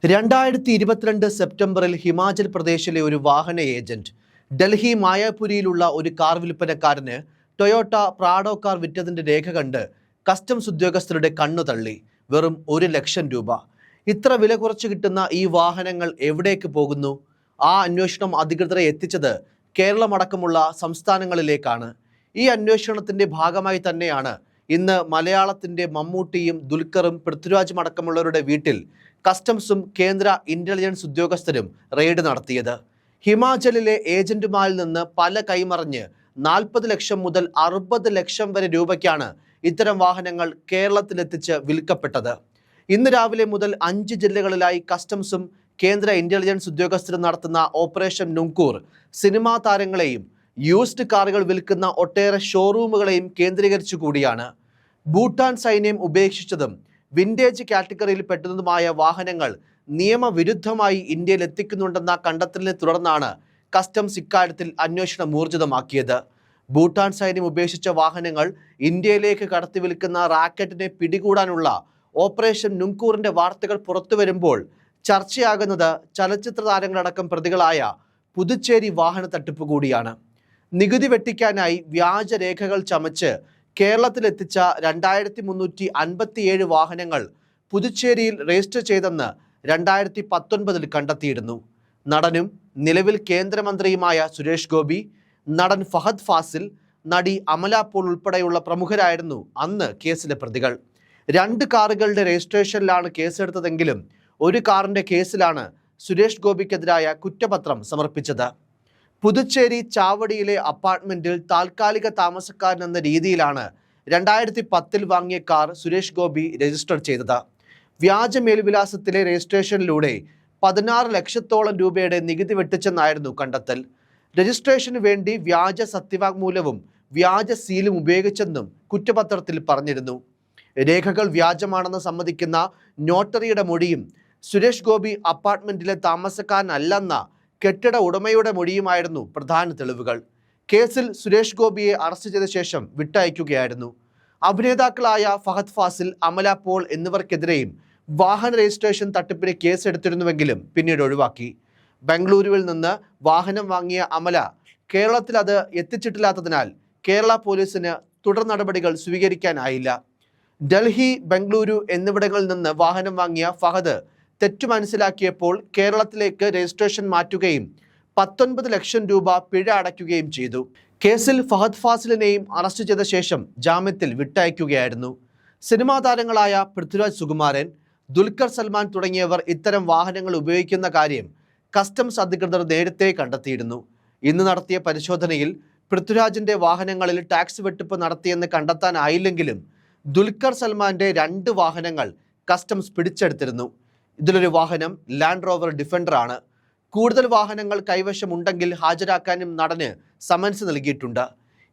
2022 സെപ്റ്റംബറിൽ ഹിമാചൽ പ്രദേശിലെ ഒരു വാഹന ഏജന്റ് ഡൽഹി മായാപുരിയിലുള്ള ഒരു കാർ വിൽപ്പനക്കാരന് ടൊയോട്ട പ്രാഡോ കാർ വിറ്റതിന്റെ രേഖ കണ്ട് കസ്റ്റംസ് ഉദ്യോഗസ്ഥരുടെ കണ്ണു തള്ളി. വെറും 1 ലക്ഷം രൂപ. ഇത്ര വില കുറച്ച് കിട്ടുന്ന ഈ വാഹനങ്ങൾ എവിടേക്ക് പോകുന്നു? ആ അന്വേഷണം അധികൃതരെ എത്തിച്ചത് കേരളമടക്കമുള്ള സംസ്ഥാനങ്ങളിലേക്കാണ്. ഈ അന്വേഷണത്തിന്റെ ഭാഗമായി തന്നെയാണ് ഇന്ന് മലയാളത്തിന്റെ മമ്മൂട്ടിയും ദുൽഖറും പൃഥ്വിരാജും അടക്കമുള്ളവരുടെ വീട്ടിൽ കസ്റ്റംസും കേന്ദ്ര ഇന്റലിജൻസ് ഉദ്യോഗസ്ഥരും റെയ്ഡ് നടത്തിയത്. ഹിമാചലിലെ ഏജന്റുമാരിൽ നിന്ന് പല കൈമറിഞ്ഞ് 40 ലക്ഷം മുതൽ 60 ലക്ഷം വരെ രൂപയ്ക്കാണ് ഇത്തരം വാഹനങ്ങൾ കേരളത്തിലെത്തിച്ച് വിൽക്കപ്പെട്ടത്. ഇന്ന് രാവിലെ മുതൽ 5 ജില്ലകളിലായി കസ്റ്റംസും കേന്ദ്ര ഇന്റലിജൻസ് ഉദ്യോഗസ്ഥരും നടത്തുന്ന ഓപ്പറേഷൻ നുങ്കൂർ സിനിമാ താരങ്ങളെയും യൂസ്ഡ് കാറുകൾ വിൽക്കുന്ന ഒട്ടേറെ ഷോറൂമുകളെയും കേന്ദ്രീകരിച്ചു കൂടിയാണ്. ഭൂട്ടാൻ സൈന്യം ഉപേക്ഷിച്ചതും വിൻറ്റേജ് കാറ്റഗറിയിൽ പെട്ടതുമായ വാഹനങ്ങൾ നിയമവിരുദ്ധമായി ഇന്ത്യയിൽ എത്തിക്കുന്നുണ്ടെന്ന കണ്ടെത്തലിനെ തുടർന്നാണ് കസ്റ്റംസ് ഇക്കാര്യത്തിൽ അന്വേഷണം ഊർജിതമാക്കിയത്. ഭൂട്ടാൻ സൈന്യം ഉപേക്ഷിച്ച വാഹനങ്ങൾ ഇന്ത്യയിലേക്ക് കടത്തി വിൽക്കുന്ന റാക്കറ്റിനെ പിടികൂടാനുള്ള ഓപ്പറേഷൻ നുങ്കൂറിന്റെ വാർത്തകൾ പുറത്തുവരുമ്പോൾ ചർച്ചയാകുന്നത് ചലച്ചിത്ര താരങ്ങളടക്കം പ്രതികളായ പുതുച്ചേരി വാഹന തട്ടിപ്പ് കൂടിയാണ്. നികുതി വെട്ടിക്കാനായി വ്യാജരേഖകൾ ചമച്ച് കേരളത്തിലെത്തിച്ച 2357 വാഹനങ്ങൾ പുതുച്ചേരിയിൽ രജിസ്റ്റർ ചെയ്തെന്ന് 2019 കണ്ടെത്തിയിരുന്നു. നടനും നിലവിൽ കേന്ദ്രമന്ത്രിയുമായ സുരേഷ് ഗോപി, നടൻ ഫഹദ് ഫാസിൽ, നടി അമല പോൾ ഉൾപ്പെടെയുള്ള പ്രമുഖരായിരുന്നു അന്ന് കേസിലെ പ്രതികൾ. 2 കാറുകളുടെ രജിസ്ട്രേഷനിലാണ് കേസെടുത്തതെങ്കിലും ഒരു കാറിന്റെ കേസിലാണ് സുരേഷ് ഗോപിക്കെതിരായ കുറ്റപത്രം സമർപ്പിച്ചത്. പുതുച്ചേരി ചാവടിയിലെ അപ്പാർട്ട്മെന്റിൽ താൽക്കാലിക താമസക്കാരൻ എന്ന രീതിയിലാണ് 2010 വാങ്ങിയ കാർ സുരേഷ് ഗോപി രജിസ്റ്റർ ചെയ്തത്. വ്യാജ മേൽവിലാസത്തിലെ രജിസ്ട്രേഷനിലൂടെ 16 ലക്ഷത്തോളം രൂപയുടെ നികുതി വെട്ടിച്ചെന്നായിരുന്നു കണ്ടെത്തൽ. രജിസ്ട്രേഷന് വേണ്ടി വ്യാജ സത്യവാങ്മൂലവും വ്യാജ സീലും ഉപയോഗിച്ചെന്നും കുറ്റപത്രത്തിൽ പറഞ്ഞിരുന്നു. രേഖകൾ വ്യാജമാണെന്ന് സമ്മതിക്കുന്ന നോട്ടറിയുടെ മൊഴിയും സുരേഷ് ഗോപി അപ്പാർട്ട്മെന്റിലെ താമസക്കാരനല്ലെന്ന കെട്ടിട ഉടമയുടെ മൊഴിയുമായിരുന്നു പ്രധാന തെളിവുകൾ. കേസിൽ സുരേഷ് ഗോപിയെ അറസ്റ്റ് ചെയ്ത ശേഷം വിട്ടയക്കുകയായിരുന്നു. അഭിനേതാക്കളായ ഫഹദ് ഫാസിൽ, അമല പോൾ എന്നിവർക്കെതിരെയും വാഹന രജിസ്ട്രേഷൻ തട്ടിപ്പിന് കേസെടുത്തിരുന്നുവെങ്കിലും പിന്നീട് ഒഴിവാക്കി. ബംഗളൂരുവിൽ നിന്ന് വാഹനം വാങ്ങിയ അമല കേരളത്തിൽ അത് എത്തിച്ചിട്ടില്ലാത്തതിനാൽ കേരള പോലീസിന് തുടർ നടപടികൾ സ്വീകരിക്കാനായില്ല. ഡൽഹി, ബംഗളൂരു എന്നിവിടങ്ങളിൽ നിന്ന് വാഹനം വാങ്ങിയ ഫഹദ് തെറ്റു മനസ്സിലാക്കിയപ്പോൾ കേരളത്തിലേക്ക് രജിസ്ട്രേഷൻ മാറ്റുകയും 19 ലക്ഷം രൂപ പിഴ അടയ്ക്കുകയും ചെയ്തു. കേസിൽ ഫഹദ് ഫാസിലിനെയും അറസ്റ്റ് ചെയ്ത ശേഷം ജാമ്യത്തിൽ വിട്ടയക്കുകയായിരുന്നു. സിനിമാ താരങ്ങളായ പൃഥ്വിരാജ്, സുകുമാരൻ, ദുൽഖർ സൽമാൻ തുടങ്ങിയവർ ഇത്തരം വാഹനങ്ങൾ ഉപയോഗിക്കുന്ന കാര്യം കസ്റ്റംസ് അധികൃതർ നേരത്തെ കണ്ടെത്തിയിരുന്നു. ഇന്ന് നടത്തിയ പരിശോധനയിൽ പൃഥ്വിരാജിന്റെ വാഹനങ്ങളിൽ ടാക്സ് വെട്ടിപ്പ് നടത്തിയെന്ന് കണ്ടെത്താനായില്ലെങ്കിലും ദുൽഖർ സൽമാന്റെ 2 വാഹനങ്ങൾ കസ്റ്റംസ് പിടിച്ചെടുത്തിരുന്നു. ഇതിലൊരു വാഹനം ലാൻഡ് റോവർ ഡിഫൻഡർ ആണ്. കൂടുതൽ വാഹനങ്ങൾ കൈവശമുണ്ടെങ്കിൽ ഹാജരാക്കാനും നടന് സമൻസ് നൽകിയിട്ടുണ്ട്.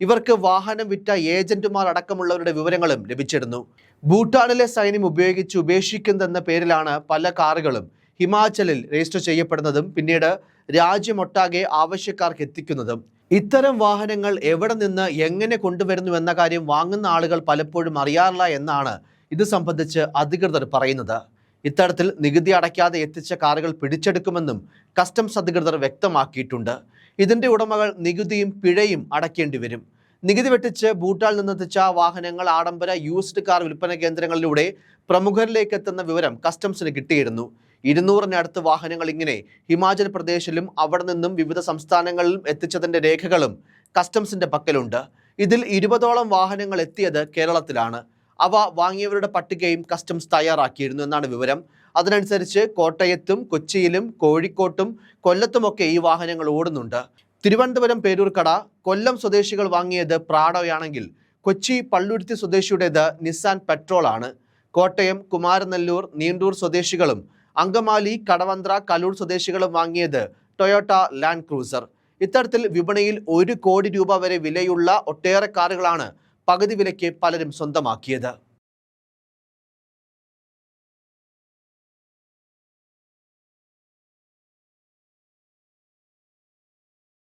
ഇവർക്ക് വാഹനം വിറ്റ ഏജന്റുമാർ അടക്കമുള്ളവരുടെ വിവരങ്ങളും ലഭിച്ചിരുന്നു. ഭൂട്ടാനിലെ സൈന്യം ഉപയോഗിച്ച് ഉപേക്ഷിക്കുന്നതെന്ന പേരിലാണ് പല കാറുകളും ഹിമാചലിൽ രജിസ്റ്റർ ചെയ്യപ്പെടുന്നതും പിന്നീട് രാജ്യമൊട്ടാകെ ആവശ്യക്കാർക്ക് എത്തിക്കുന്നതും. ഇത്തരം വാഹനങ്ങൾ എവിടെ നിന്ന് എങ്ങനെ കൊണ്ടുവരുന്നു കാര്യം വാങ്ങുന്ന ആളുകൾ പലപ്പോഴും അറിയാറില്ല എന്നാണ് ഇത് സംബന്ധിച്ച് അധികൃതർ പറയുന്നത്. ഇത്തരത്തിൽ നികുതി അടയ്ക്കാതെ എത്തിച്ച കാറുകൾ പിടിച്ചെടുക്കുമെന്നും കസ്റ്റംസ് അധികൃതർ വ്യക്തമാക്കിയിട്ടുണ്ട്. ഇതിന്റെ ഉടമകൾ നികുതിയും പിഴയും അടയ്ക്കേണ്ടി വരും. നികുതി വെട്ടിച്ച് ഭൂട്ടാനിൽ നിന്നെത്തിച്ച വാഹനങ്ങൾ ആഡംബര യൂസ്ഡ് കാർ വിൽപ്പന കേന്ദ്രങ്ങളിലൂടെ പ്രമുഖരിലേക്ക് എത്തുന്ന വിവരം കസ്റ്റംസിന് കിട്ടിയിരുന്നു. 200-നടുത്ത് വാഹനങ്ങൾ ഇങ്ങനെ ഹിമാചൽ പ്രദേശിലും അവിടെ നിന്നും വിവിധ സംസ്ഥാനങ്ങളിലും എത്തിച്ചതിന്റെ രേഖകളും കസ്റ്റംസിന്റെ പക്കലുണ്ട്. ഇതിൽ 20ഓളം വാഹനങ്ങൾ എത്തിയത് കേരളത്തിലാണ്. അവ വാങ്ങിയവരുടെ പട്ടികയും കസ്റ്റംസ് തയ്യാറാക്കിയിരുന്നു എന്നാണ് വിവരം. അതിനനുസരിച്ച് കോട്ടയത്തും കൊച്ചിയിലും കോഴിക്കോട്ടും കൊല്ലത്തുമൊക്കെ ഈ വാഹനങ്ങൾ ഓടുന്നുണ്ട്. തിരുവനന്തപുരം പേരൂർക്കട, കൊല്ലം സ്വദേശികൾ വാങ്ങിയത് പ്രാഡോയാണെങ്കിൽ കൊച്ചി പള്ളുരുത്തി സ്വദേശിയുടേത് നിസാൻ പെട്രോൾ ആണ്. കോട്ടയം, കുമാരനെല്ലൂർ, നീണ്ടൂർ സ്വദേശികളും അങ്കമാലി, കടവന്ത്ര, കലൂർ സ്വദേശികളും വാങ്ങിയത് ടൊയോട്ട ലാൻഡ് ക്രൂസർ. ഇത്തരത്തിൽ വിപണിയിൽ 1 കോടി രൂപ വരെ വിലയുള്ള ഒട്ടേറെ കാറുകളാണ് പകുതി വിലയ്ക്ക് പലരും സ്വന്തമാക്കിയത്.